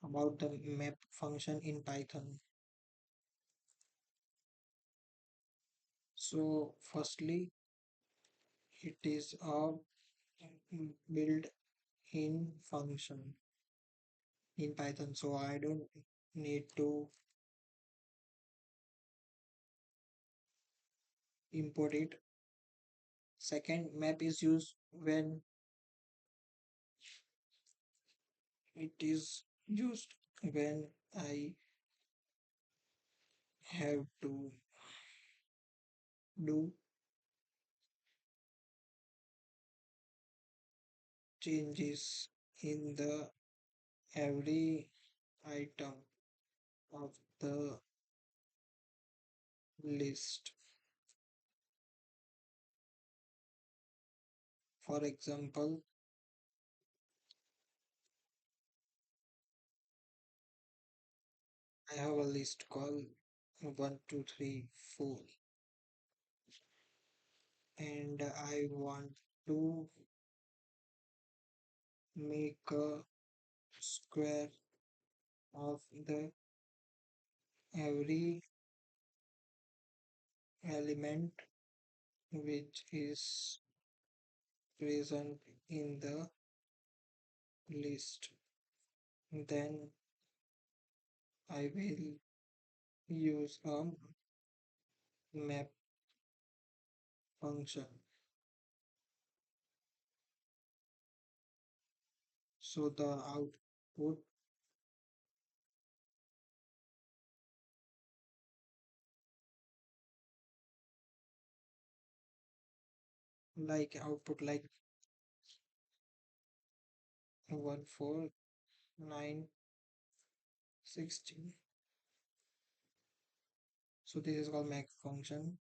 about the map function in Python. So, firstly, it is a built-in function in Python, so I don't need to import it. Second, map is used when it is used when I have to do changes in the every item of the list. For example, I have a list called 1, 2, 3, 4, and I want to make a square of the every element which is present in the list. Then I will use a map function. So the output, like 1, 4, 9, 16. So this is called map function.